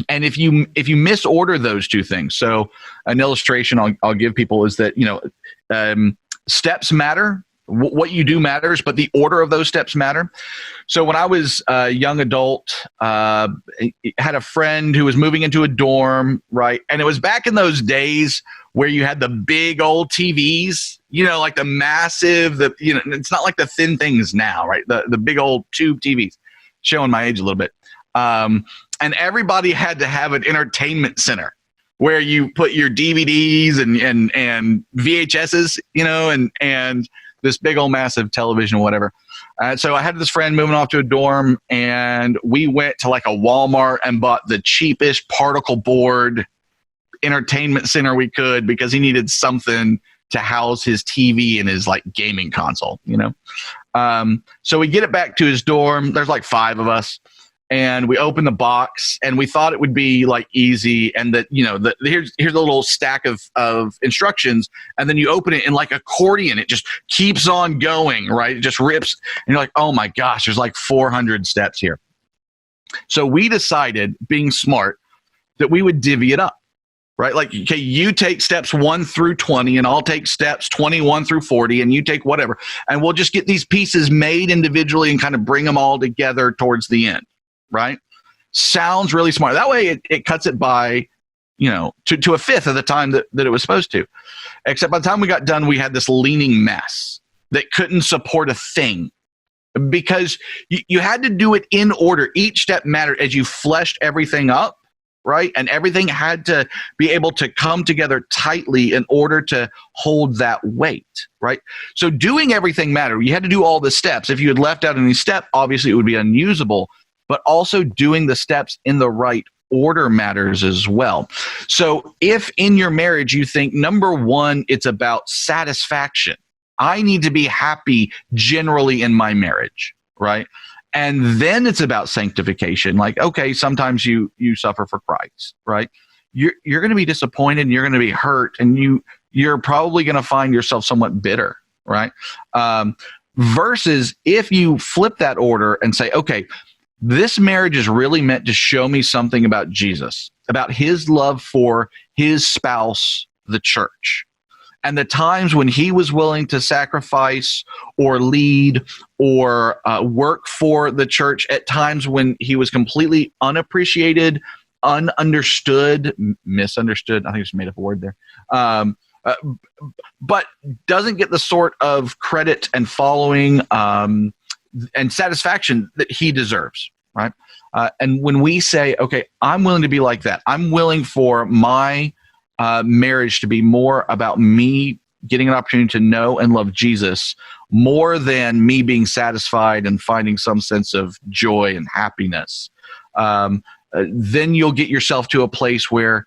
And if you misorder those two things, so an illustration I'll give people is that, steps matter. What you do matters, but the order of those steps matter. So when I was a young adult, had a friend who was moving into a dorm, right? And it was back in those days where you had the big old TVs, like the massive, it's not like the thin things now, right? The big old tube TVs, showing my age a little bit. And everybody had to have an entertainment center where you put your DVDs and VHSs, and this big old massive television or whatever. So I had this friend moving off to a dorm, and we went to like a Walmart and bought the cheapest particle board entertainment center we could because he needed something to house his TV and his like gaming console, So we get it back to his dorm. There's like 5 of us. And we open the box, and we thought it would be like easy, and that here's a little stack of instructions, and then you open it, and like accordion, it just keeps on going, right? It just rips, and you're like, oh my gosh, there's like 400 steps here. So we decided, being smart, that we would divvy it up, right? Like, okay, you take steps 1 through 20, and I'll take steps 21 through 40, and you take whatever, and we'll just get these pieces made individually and kind of bring them all together towards the end. Right? Sounds really smart. That way it cuts it by, to a fifth of the time that it was supposed to. Except by the time we got done, we had this leaning mess that couldn't support a thing because you had to do it in order. Each step mattered as you fleshed everything up, right? And everything had to be able to come together tightly in order to hold that weight, right? So doing everything mattered. You had to do all the steps. If you had left out any step, obviously it would be unusable. But also doing the steps in the right order matters as well. So if in your marriage you think, number one, it's about satisfaction. I need to be happy generally in my marriage, right? And then it's about sanctification. Like, okay, sometimes you suffer for Christ, right? You're going to be disappointed and you're going to be hurt, and you're probably going to find yourself somewhat bitter, right? Versus if you flip that order and say, okay, this marriage is really meant to show me something about Jesus, about his love for his spouse, the church, and the times when he was willing to sacrifice or lead or work for the church, at times when he was completely unappreciated, ununderstood, misunderstood. I think I just made up a word there. But doesn't get the sort of credit and following and satisfaction that he deserves, right? And when we say, okay, I'm willing to be like that. I'm willing for my marriage to be more about me getting an opportunity to know and love Jesus more than me being satisfied and finding some sense of joy and happiness. Then you'll get yourself to a place where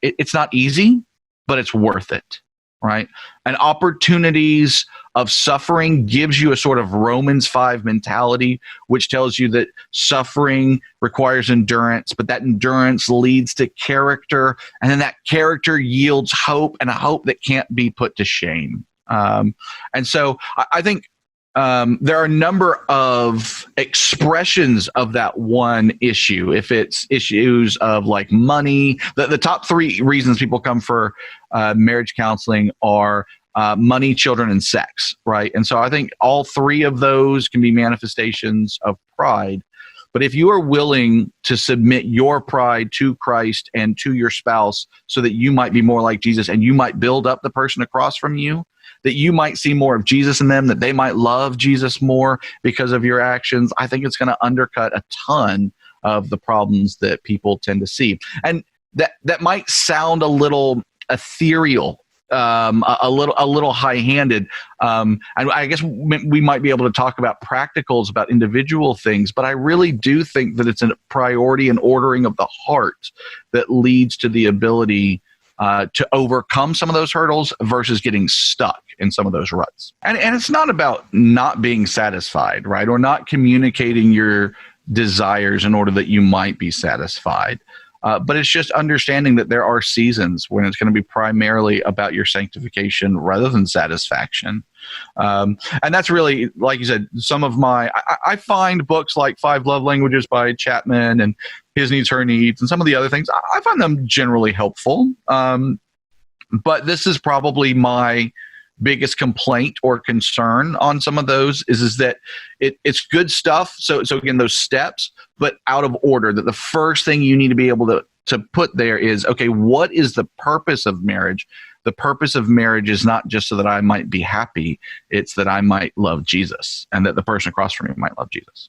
it's not easy, but it's worth it. Right? And opportunities of suffering gives you a sort of Romans 5 mentality, which tells you that suffering requires endurance, but that endurance leads to character, and then that character yields hope, and a hope that can't be put to shame. And so I think there are a number of expressions of that one issue. If it's issues of like money, the top 3 reasons people come for marriage counseling are money, children, and sex, right? And so I think all 3 of those can be manifestations of pride. But if you are willing to submit your pride to Christ and to your spouse so that you might be more like Jesus and you might build up the person across from you, that you might see more of Jesus in them, that they might love Jesus more because of your actions, I think it's going to undercut a ton of the problems that people tend to see. And that might sound a little ethereal, a little high-handed. And I guess we might be able to talk about practicals, about individual things, but I really do think that it's a priority and ordering of the heart that leads to the ability to overcome some of those hurdles versus getting stuck in some of those ruts. And it's not about not being satisfied, right? Or not communicating your desires in order that you might be satisfied. But it's just understanding that there are seasons when it's going to be primarily about your sanctification rather than satisfaction. And that's really, like you said, some of I find books like Five Love Languages by Chapman and His Needs, Her Needs, and some of the other things, I find them generally helpful. But this is probably my biggest complaint or concern on some of those is that it's good stuff. So again, those steps, but out of order, that the first thing you need to be able to put there is, okay, what is the purpose of marriage? The purpose of marriage is not just so that I might be happy. It's that I might love Jesus and that the person across from me might love Jesus.